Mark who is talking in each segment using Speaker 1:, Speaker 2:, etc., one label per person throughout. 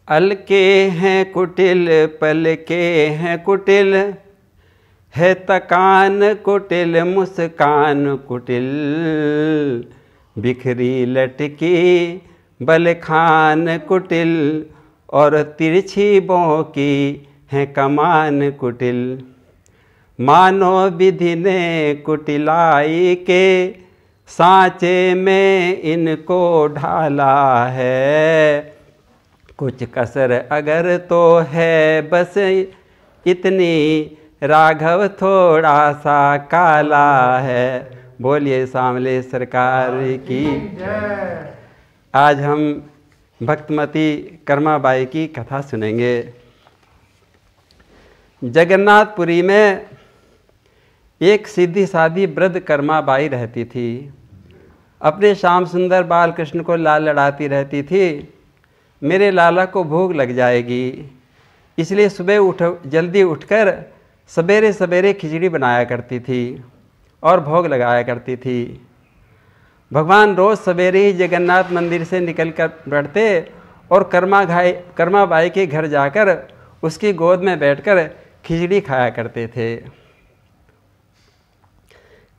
Speaker 1: अलके हैं कुटिल पलके हैं कुटिल, है तकान कुटिल मुस्कान कुटिल, बिखरी लटकी बलखान कुटिल, और तिरछी बों की है कमान कुटिल। मानो विधि ने कुटिलाई के सांचे में इनको ढाला है, कुछ कसर अगर तो है बस इतनी, राघव थोड़ा सा काला है। बोलिए सांवले सरकार की। आज हम भक्तमती कर्माबाई की कथा सुनेंगे। जगन्नाथपुरी में एक सीधी सादी वृद्ध कर्माबाई रहती थी। अपने श्याम सुंदर बाल कृष्ण को लाल लड़ाती रहती थी, मेरे लाला को भूख लग जाएगी, इसलिए सुबह जल्दी उठकर सवेरे सवेरे खिचड़ी बनाया करती थी और भोग लगाया करती थी। भगवान रोज़ सवेरे ही जगन्नाथ मंदिर से निकल कर बैठते और कर्माबाई के घर जाकर उसकी गोद में बैठकर खिचड़ी खाया करते थे।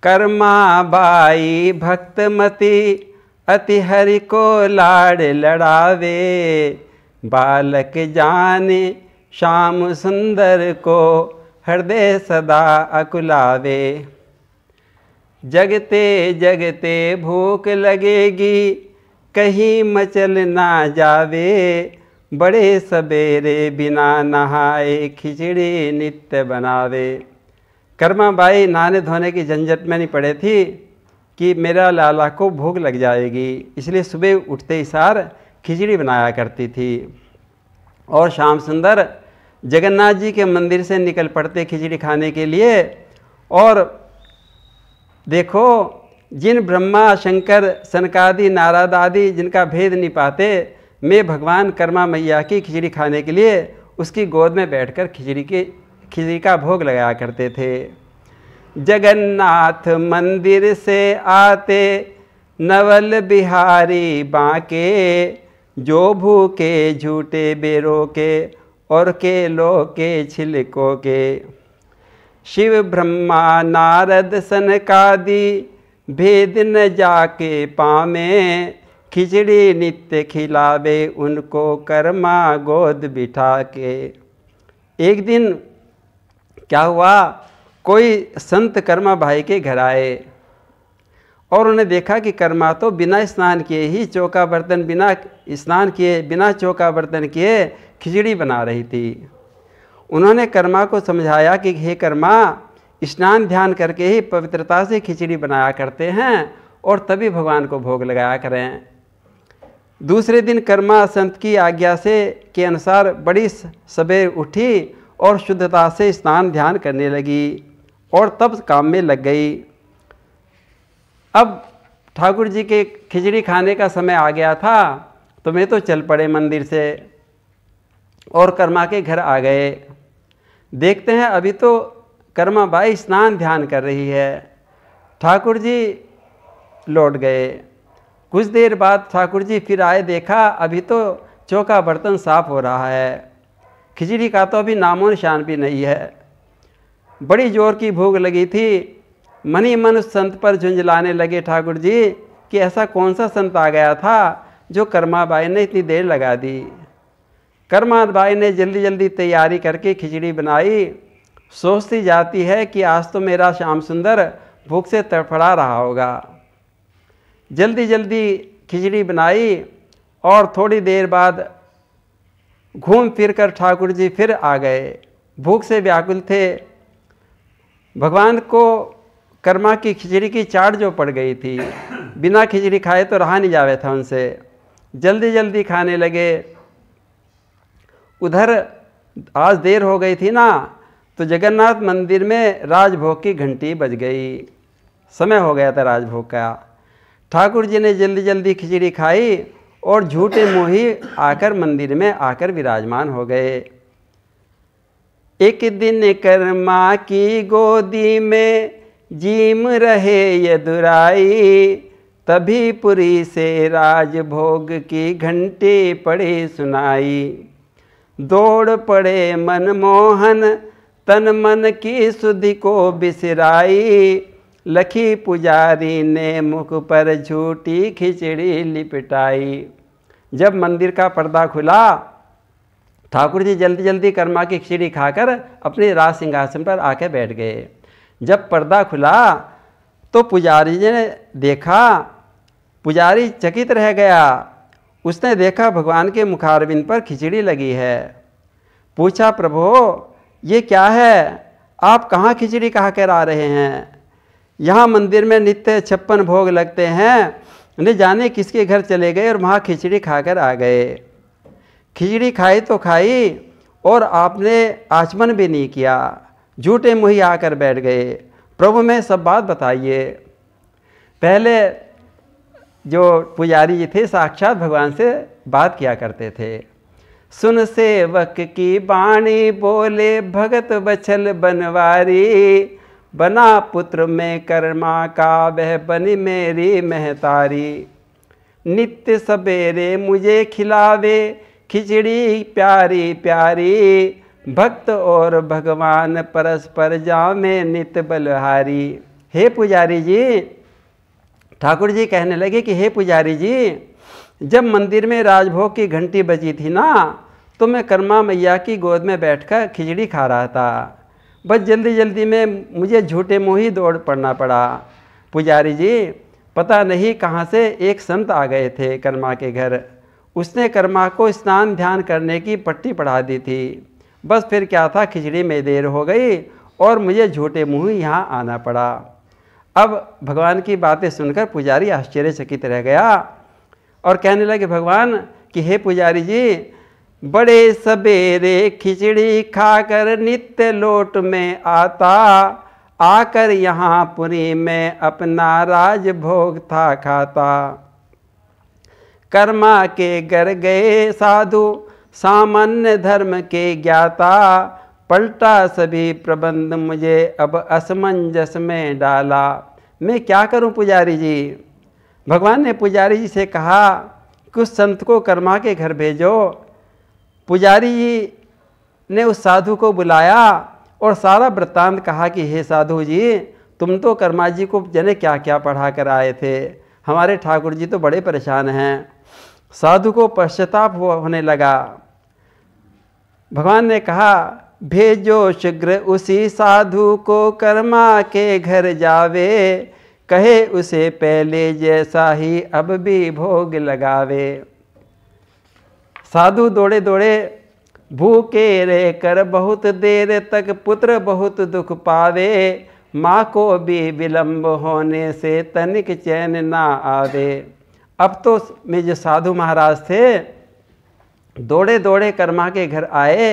Speaker 1: कर्माबाई भक्तमती अति हरि को लाड़ लड़ावे, बालक जाने श्याम सुंदर को हृदय सदा अकुलावे। जगते जगते भूख लगेगी कहीं मचल ना जावे, बड़े सवेरे बिना नहाए खिचड़ी नित्य बनावे। कर्माबाई नहाने धोने की झंझट में नहीं पड़े थी कि मेरा लाला को भूख लग जाएगी, इसलिए सुबह उठते ही सार खिचड़ी बनाया करती थी। और श्याम सुंदर जगन्नाथ जी के मंदिर से निकल पड़ते खिचड़ी खाने के लिए। और देखो, जिन ब्रह्मा शंकर सनकादि नारद आदि जिनका भेद नहीं पाते, मैं भगवान कर्मा मैया की खिचड़ी खाने के लिए उसकी गोद में बैठकर खिचड़ी का भोग लगाया करते थे। जगन्नाथ मंदिर से आते नवल बिहारी बांके, जो भूखे झूठे बेरों के और केलों के छिलकों के। शिव ब्रह्मा नारद सनकादि भेद न जाके पामे, खिचड़ी नित्य खिलावे उनको कर्मा गोद बिठा के। एक दिन क्या हुआ, कोई संत कर्मा भाई के घर आए और उन्हें देखा कि कर्मा तो बिना स्नान किए ही चौका बर्तन बिना स्नान किए बिना चौका बर्तन किए खिचड़ी बना रही थी। उन्होंने कर्मा को समझाया कि हे कर्मा, स्नान ध्यान करके ही पवित्रता से खिचड़ी बनाया करते हैं और तभी भगवान को भोग लगाया करें। दूसरे दिन कर्मा संत की आज्ञा से के अनुसार बड़ी सवेर उठी और शुद्धता से स्नान ध्यान करने लगी और तब काम में लग गई। अब ठाकुर जी के खिचड़ी खाने का समय आ गया था, तो मैं तो चल पड़े मंदिर से और कर्मा के घर आ गए। देखते हैं अभी तो कर्मा बाई स्नान ध्यान कर रही है। ठाकुर जी लौट गए। कुछ देर बाद ठाकुर जी फिर आए, देखा अभी तो चौका बर्तन साफ हो रहा है, खिचड़ी का तो अभी नामो निशान भी नहीं है। बड़ी जोर की भूख लगी थी। मन ही मन उस संत पर झुंझलाने लगे ठाकुर जी कि ऐसा कौन सा संत आ गया था जो कर्माबाई ने इतनी देर लगा दी। कर्माबाई ने जल्दी जल्दी तैयारी करके खिचड़ी बनाई। सोचती जाती है कि आज तो मेरा श्याम सुंदर भूख से तड़फड़ा रहा होगा। जल्दी जल्दी खिचड़ी बनाई और थोड़ी देर बाद घूम फिर कर ठाकुर जी फिर आ गए। भूख से व्याकुल थे। भगवान को कर्मा की खिचड़ी की चाट जो पड़ गई थी, बिना खिचड़ी खाए तो रहा नहीं जावे था उनसे। जल्दी जल्दी खाने लगे। उधर आज देर हो गई थी ना, तो जगन्नाथ मंदिर में राजभोग की घंटी बज गई। समय हो गया था राजभोग का। ठाकुर जी ने जल्दी जल्दी खिचड़ी खाई और झूठे मोही आकर मंदिर में आकर विराजमान हो गए। एक दिन कर्मा की गोदी में जीम रहे यदुराई, तभी पुरी से राजभोग की घंटी पड़ी सुनाई। दौड़ पड़े मनमोहन, तन मन की शुद्धि को बिसराई। लखी पुजारी ने मुख पर झूठी खिचड़ी लिपटाई। जब मंदिर का पर्दा खुला, ठाकुर जी जल्दी जल्दी कर्मा की खिचड़ी खाकर अपने राज सिंहासन पर आके बैठ गए। जब पर्दा खुला तो पुजारी जी ने देखा, पुजारी चकित रह गया। उसने देखा भगवान के मुखारविंद पर खिचड़ी लगी है। पूछा, प्रभु ये क्या है? आप कहाँ खिचड़ी खा कर आ रहे हैं? यहाँ मंदिर में नित्य 56 भोग लगते हैं, न जाने किसके घर चले गए और वहाँ खिचड़ी खाकर आ गए। खिचड़ी खाई तो खाई और आपने आचमन भी नहीं किया, झूठे मुँही आकर बैठ गए। प्रभु में सब बात बताइए। पहले जो पुजारी जी थे साक्षात भगवान से बात किया करते थे। सुन सेवक की बाणी, बोले भगत बछल बनवारी। बना पुत्र में कर्मा का, वह बनी मेरी महतारी। नित्य सवेरे मुझे खिलावे, खिचड़ी प्यारी प्यारी। भक्त और भगवान परस्पर जामे नित्य बलहारी। हे पुजारी जी, ठाकुर जी कहने लगे कि हे पुजारी जी, जब मंदिर में राजभोग की घंटी बजी थी ना, तो मैं कर्मा मैया की गोद में बैठकर खिचड़ी खा रहा था। बस जल्दी जल्दी में मुझे झूठे मुँह ही दौड़ पड़ना पड़ा। पुजारी जी, पता नहीं कहाँ से एक संत आ गए थे कर्मा के घर। उसने कर्मा को स्नान ध्यान करने की पट्टी पढ़ा दी थी। बस फिर क्या था, खिचड़ी में देर हो गई और मुझे झूठे मुँह ही यहाँ आना पड़ा। अब भगवान की बातें सुनकर पुजारी आश्चर्यचकित रह गया और कहने लगे भगवान कि हे पुजारी जी, बड़े सवेरे खिचड़ी खाकर नित्य लोट में आता। आकर यहाँ पुरी में अपना राज भोग था खाता। कर्मा के घर गए साधु, सामान्य धर्म के ज्ञाता। पलटा सभी प्रबंध, मुझे अब असमंजस में डाला। मैं क्या करूं पुजारी जी? भगवान ने पुजारी जी से कहा कुछ संत को कर्मा के घर भेजो। पुजारी जी ने उस साधु को बुलाया और सारा वृत्तांत कहा कि हे साधु जी, तुम तो कर्मा जी को जाने क्या क्या पढ़ा कर आए थे, हमारे ठाकुर जी तो बड़े परेशान हैं। साधु को पश्चाताप होने लगा। भगवान ने कहा भेजो शीघ्र उसी साधु को, कर्मा के घर जावे। कहे उसे पहले जैसा ही अब भी भोग लगावे। साधु दौड़े दौड़े भूखे रह कर बहुत देर तक, पुत्र बहुत दुख पावे। माँ को भी विलंब होने से तनिक चैन ना आवे। अब तो में जो साधु महाराज थे दौड़े दौड़े कर्मा के घर आए।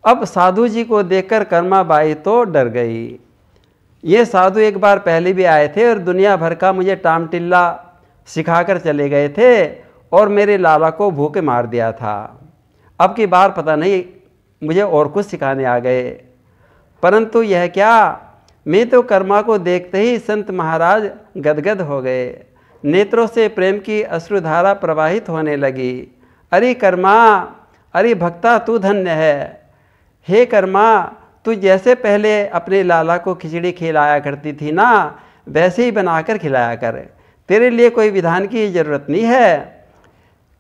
Speaker 1: अब साधु जी को देखकर कर्मा बाई तो डर गई। ये साधु एक बार पहले भी आए थे और दुनिया भर का मुझे टामटिल्ला सिखाकर चले गए थे और मेरे लाला को भूखे मार दिया था। अब की बार पता नहीं मुझे और कुछ सिखाने आ गए। परंतु यह क्या, मैं तो कर्मा को देखते ही संत महाराज गदगद हो गए। नेत्रों से प्रेम की अश्रुधारा प्रवाहित होने लगी। अरे कर्मा, अरे भक्ता तू धन्य है। हे कर्मा, तू जैसे पहले अपने लाला को खिचड़ी खिलाया करती थी ना, वैसे ही बनाकर खिलाया कर। तेरे लिए कोई विधान की ज़रूरत नहीं है।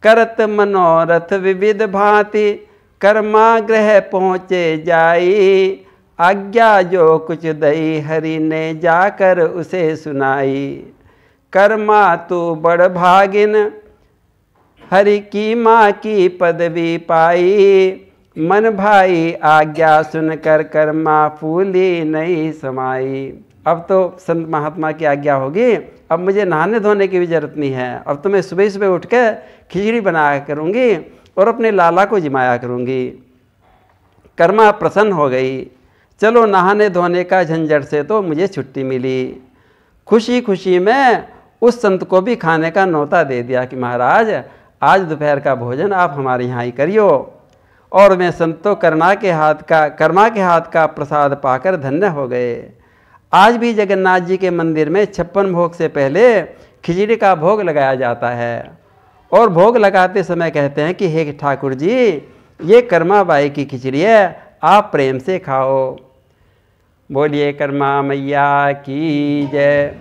Speaker 1: करत मनोरथ विविध भांति, कर्मा गृह पहुँचे जाई। आज्ञा जो कुछ दई हरि ने जाकर उसे सुनाई। कर्मा तू बड़ भागिन, हरि की माँ की पदवी पाई। मन भाई आज्ञा सुनकर कर्मा फूली नहीं समाई। अब तो संत महात्मा की आज्ञा होगी, अब मुझे नहाने धोने की भी जरूरत नहीं है। अब तो मैं सुबह सुबह उठ कर खिचड़ी बनाया करूँगी और अपने लाला को जिमाया करूँगी। कर्मा प्रसन्न हो गई। चलो नहाने धोने का झंझट से तो मुझे छुट्टी मिली। खुशी खुशी में उस संत को भी खाने का न्योता दे दिया कि महाराज आज दोपहर का भोजन आप हमारे यहाँ ही करियो। और मैं संत तो कर्मा के हाथ का प्रसाद पाकर धन्य हो गए। आज भी जगन्नाथ जी के मंदिर में 56 भोग से पहले खिचड़ी का भोग लगाया जाता है और भोग लगाते समय कहते हैं कि हे ठाकुर जी, ये कर्मा बाई की खिचड़ी है, आप प्रेम से खाओ। बोलिए कर्मा मैया की जय।